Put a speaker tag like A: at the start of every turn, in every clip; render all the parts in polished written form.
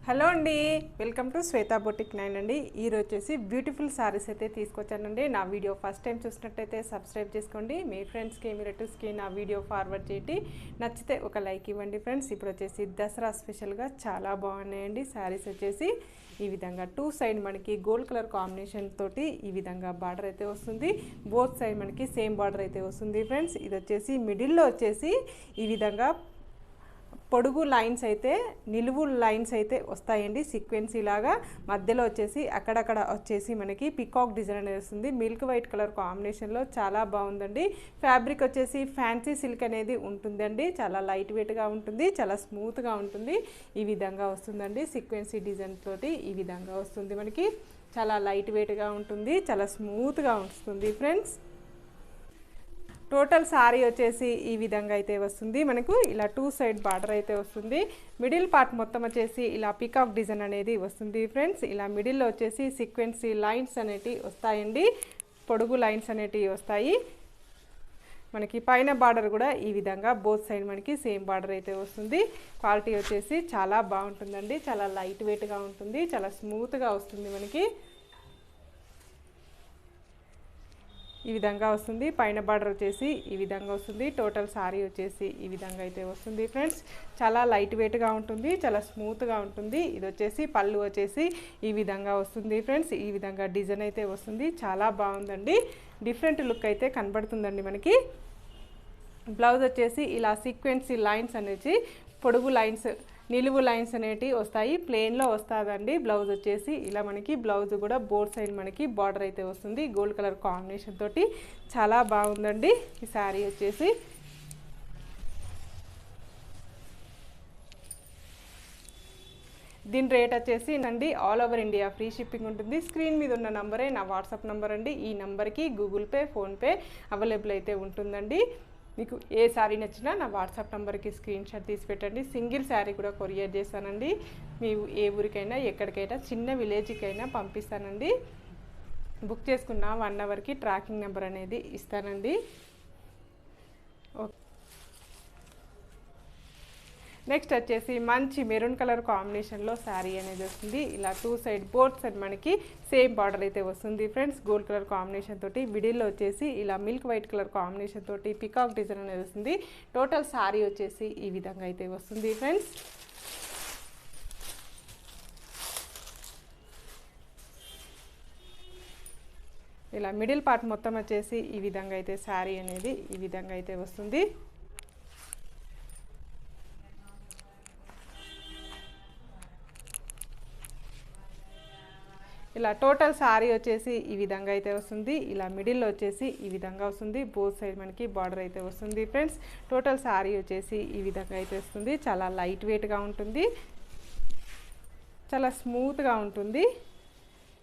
A: Hello అండి, welcome to Shweta boutique 9 అండి. ఈరోజు వచ్చేసి బ్యూటిఫుల్ సారీస్ అయితే తీసుకొచ్చానండి. నా వీడియో ఫస్ట్ టైం చూసినట్టయితే సబ్స్క్రైబ్ చేసుకోండి. మీ ఫ్రెండ్స్కి మీ రిలేటివ్స్కి నా వీడియో ఫార్వర్డ్ చేయండి. నచ్చితే ఒక లైక్ ఇవ్వండి ఫ్రెండ్స్. ఇప్పుడు వచ్చేసి దసరా స్పెషల్గా చాలా బాగున్నాయండి సారీస్. వచ్చేసి ఈ విధంగా టూ సైడ్ మనకి గోల్డ్ కలర్ కాంబినేషన్ తోటి ఈ విధంగా బార్డర్ అయితే వస్తుంది. బోత్ సైడ్ మనకి సేమ్ బార్డర్ అయితే వస్తుంది ఫ్రెండ్స్. ఇది వచ్చేసి మిడిల్లో వచ్చేసి ఈ విధంగా పొడుగు లైన్స్ అయితే నిలువు లైన్స్ అయితే వస్తాయండి. సీక్వెన్సీ లాగా మధ్యలో వచ్చేసి అక్కడక్కడ వచ్చేసి మనకి పికాక్ డిజైన్ అనేది వస్తుంది. మిల్క్ వైట్ కలర్ కాంబినేషన్లో చాలా బాగుందండి. ఫ్యాబ్రిక్ వచ్చేసి ఫ్యాన్సీ సిల్క్ అనేది ఉంటుందండి. చాలా లైట్ వెయిట్గా ఉంటుంది, చాలా స్మూత్గా ఉంటుంది. ఈ విధంగా వస్తుందండి. సీక్వెన్సీ డిజైన్ తోటి ఈ విధంగా వస్తుంది. మనకి చాలా లైట్ వెయిట్గా ఉంటుంది, చాలా స్మూత్గా వస్తుంది ఫ్రెండ్స్. టోటల్ సారీ వచ్చేసి ఈ విధంగా అయితే వస్తుంది. మనకు ఇలా టూ సైడ్ బార్డర్ అయితే వస్తుంది. మిడిల్ పార్ట్ మొత్తం వచ్చేసి ఇలా పికాక్ డిజైన్ అనేది వస్తుంది ఫ్రెండ్స్. ఇలా మిడిల్లో వచ్చేసి సీక్వెన్సీ లైన్స్ అనేటివి వస్తాయండి. పొడుగు లైన్స్ అనేటివి వస్తాయి. మనకి పైన బార్డర్ కూడా ఈ విధంగా బోత్ సైడ్ మనకి సేమ్ బార్డర్ అయితే వస్తుంది. క్వాలిటీ వచ్చేసి చాలా బాగుంటుందండి. చాలా లైట్ వెయిట్గా ఉంటుంది, చాలా స్మూత్గా వస్తుంది. మనకి ఈ విధంగా వస్తుంది. పైన బార్డర్ వచ్చేసి ఈ విధంగా వస్తుంది. టోటల్ సారీ వచ్చేసి ఈ విధంగా అయితే వస్తుంది ఫ్రెండ్స్. చాలా లైట్ వెయిట్గా ఉంటుంది, చాలా స్మూత్గా ఉంటుంది. ఇది వచ్చేసి పళ్ళు వచ్చేసి ఈ విధంగా వస్తుంది ఫ్రెండ్స్. ఈ విధంగా డిజైన్ అయితే వస్తుంది. చాలా బాగుందండి. డిఫరెంట్ లుక్ అయితే కనబడుతుందండి మనకి. బ్లౌజ్ వచ్చేసి ఇలా సీక్వెన్సీ లైన్స్ అనేసి పొడుగు లైన్స్ నిలువు లైన్స్ అనేటివి వస్తాయి. ప్లెయిన్లో వస్తుందండి. బ్లౌజ్ వచ్చేసి ఇలా మనకి బ్లౌజ్ కూడా బోర్డ్ సైడ్ మనకి బార్డర్ అయితే వస్తుంది. గోల్డ్ కలర్ కాంబినేషన్ తోటి చాలా బాగుందండి ఈ శారీ వచ్చేసి. దీని రేట్ వచ్చేసి అండి all over India free shipping ఉంటుంది. స్క్రీన్ మీద ఉన్న నంబరే నా వాట్సాప్ నెంబర్ అండి. ఈ నెంబర్కి గూగుల్ పే, ఫోన్పే అవైలబుల్ అయితే ఉంటుందండి. మీకు ఏ శారీ నచ్చినా నా వాట్సాప్ నెంబర్కి స్క్రీన్ షాట్ తీసి పెట్టండి. సింగిల్ శారీ కూడా కొరియర్ చేస్తానండి. మీరు ఏ ఊరికైనా ఎక్కడికైనా చిన్న విలేజ్కైనా పంపిస్తానండి. బుక్ చేసుకున్న 1 అవర్కి ట్రాకింగ్ నెంబర్ అనేది ఇస్తానండి. ఓకే, నెక్స్ట్ వచ్చేసి మంచి మెరూన్ కలర్ కాంబినేషన్లో శారీ అనేది వస్తుంది. ఇలా టూ సైడ్ బోత్ సైడ్ మనకి సేమ్ బార్డర్ అయితే వస్తుంది ఫ్రెండ్స్. గోల్డ్ కలర్ కాంబినేషన్ తోటి మిడిల్లో వచ్చేసి ఇలా మిల్క్ వైట్ కలర్ కాంబినేషన్ తోటి పికాక్ డిజైన్ అనేది వస్తుంది. టోటల్ శారీ వచ్చేసి ఈ విధంగా అయితే వస్తుంది ఫ్రెండ్స్. ఇలా మిడిల్ పార్ట్ మొత్తం వచ్చేసి ఈ విధంగా అయితే శారీ అనేది ఈ విధంగా అయితే వస్తుంది. ఇలా టోటల్ శారీ వచ్చేసి ఈ విధంగా అయితే వస్తుంది. ఇలా మిడిల్లో వచ్చేసి ఈ విధంగా వస్తుంది. బోత్ సైడ్ మనకి బార్డర్ అయితే వస్తుంది ఫ్రెండ్స్. టోటల్ శారీ వచ్చేసి ఈ విధంగా అయితే వస్తుంది. చాలా లైట్ వెయిట్గా ఉంటుంది, చాలా స్మూత్గా ఉంటుంది.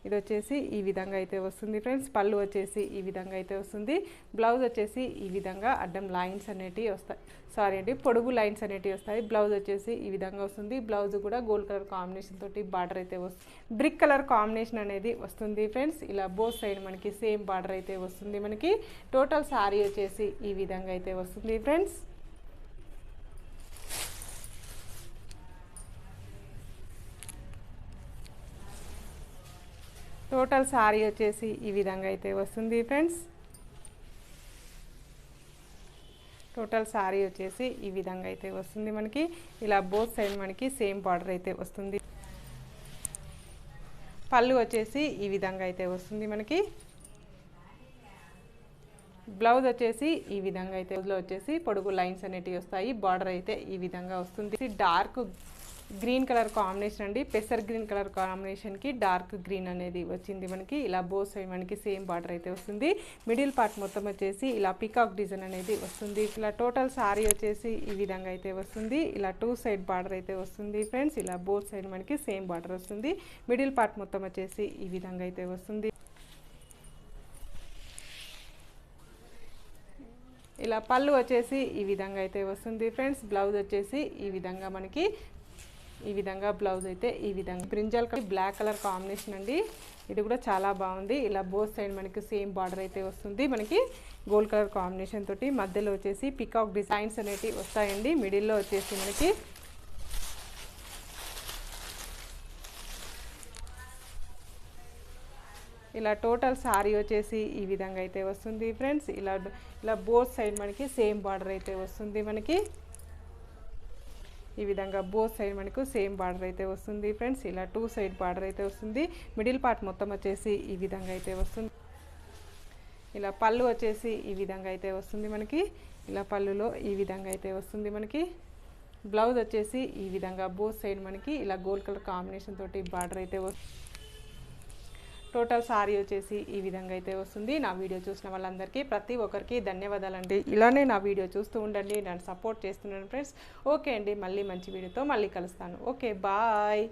A: ఇది వచ్చేసి ఈ విధంగా అయితే వస్తుంది ఫ్రెండ్స్. పళ్ళు వచ్చేసి ఈ విధంగా అయితే వస్తుంది. బ్లౌజ్ వచ్చేసి ఈ విధంగా అడ్డం లైన్స్ అనేటివి వస్తాయి, సారీ అండి పొడుగు లైన్స్ అనేటివి వస్తాయి. బ్లౌజ్ వచ్చేసి ఈ విధంగా వస్తుంది. బ్లౌజ్ కూడా గోల్డ్ కలర్ కాంబినేషన్ తోటి బార్డర్ అయితే వస్తుంది. బ్రిక్ కలర్ కాంబినేషన్ అనేది వస్తుంది ఫ్రెండ్స్. ఇలా బోత్ సైడ్ మనకి సేమ్ బార్డర్ అయితే వస్తుంది. మనకి టోటల్ శారీ వచ్చేసి ఈ విధంగా అయితే వస్తుంది ఫ్రెండ్స్. టోటల్ శారీ వచ్చేసి ఈ విధంగా అయితే వస్తుంది ఫ్రెండ్స్. టోటల్ శారీ వచ్చేసి ఈ విధంగా అయితే వస్తుంది. మనకి ఇలా బోత్ సైడ్ మనకి సేమ్ బార్డర్ అయితే వస్తుంది. పళ్ళు వచ్చేసి ఈ విధంగా అయితే వస్తుంది. మనకి బ్లౌజ్ వచ్చేసి ఈ విధంగా అయితే వచ్చేసి పొడుగు లైన్స్ అనేటివి వస్తాయి. బార్డర్ అయితే ఈ విధంగా వస్తుంది. డార్క్ గ్రీన్ కలర్ కాంబినేషన్ అండి. పెసర్ గ్రీన్ కలర్ కాంబినేషన్కి డార్క్ గ్రీన్ అనేది వచ్చింది మనకి. ఇలా బోత్ సైడ్ మనకి సేమ్ బార్డర్ అయితే వస్తుంది. మిడిల్ పార్ట్ మొత్తం వచ్చేసి ఇలా పికాక్ డిజైన్ అనేది వస్తుంది. ఇలా టోటల్ శారీ వచ్చేసి ఈ విధంగా అయితే వస్తుంది. ఇలా టూ సైడ్ బార్డర్ అయితే వస్తుంది ఫ్రెండ్స్. ఇలా బోత్ సైడ్ మనకి సేమ్ బార్డర్ వస్తుంది. మిడిల్ పార్ట్ మొత్తం వచ్చేసి ఈ విధంగా అయితే వస్తుంది. ఇలా పళ్ళు వచ్చేసి ఈ విధంగా అయితే వస్తుంది ఫ్రెండ్స్. బ్లౌజ్ వచ్చేసి ఈ విధంగా మనకి ఈ విధంగా బ్లౌజ్ అయితే ఈ విధంగా బ్రింజల్ బ్లాక్ కలర్ కాంబినేషన్ అండి. ఇది కూడా చాలా బాగుంది. ఇలా బోత్ సైడ్ మనకి సేమ్ బార్డర్ అయితే వస్తుంది. మనకి గోల్డ్ కలర్ కాంబినేషన్ తోటి మధ్యలో వచ్చేసి పికాక్ డిజైన్స్ అనేటివి వస్తాయండి. మిడిల్లో వచ్చేసి మనకి ఇలా టోటల్ సారీ వచ్చేసి ఈ విధంగా అయితే వస్తుంది ఫ్రెండ్స్. ఇలా బోత్ సైడ్ మనకి సేమ్ బార్డర్ అయితే వస్తుంది. మనకి ఈ విధంగా బోత్ సైడ్ మనకు సేమ్ బార్డర్ అయితే వస్తుంది ఫ్రెండ్స్. ఇలా 2 సైడ్ బార్డర్ అయితే వస్తుంది. మిడిల్ పార్ట్ మొత్తం వచ్చేసి ఈ విధంగా అయితే వస్తుంది. ఇలా పళ్ళు వచ్చేసి ఈ విధంగా అయితే వస్తుంది మనకి. ఇలా పళ్ళులో ఈ విధంగా అయితే వస్తుంది మనకి. బ్లౌజ్ వచ్చేసి ఈ విధంగా బోత్ సైడ్ మనకి ఇలా గోల్డ్ కలర్ కాంబినేషన్ తోటి బార్డర్ అయితే వస్తుంది. టోటల్ సారీ వచ్చేసి ఈ విధంగా అయితే వస్తుంది. నా వీడియో చూసిన వాళ్ళందరికీ ప్రతి ఒక్కరికి ధన్యవాదాలండి. ఇలానే నా వీడియో చూస్తూ ఉండండి, నన్ను సపోర్ట్ చేస్తున్నాను ఫ్రెండ్స్. ఓకే అండి, మళ్ళీ మంచి వీడియోతో మళ్ళీ కలుస్తాను. Okay, bye.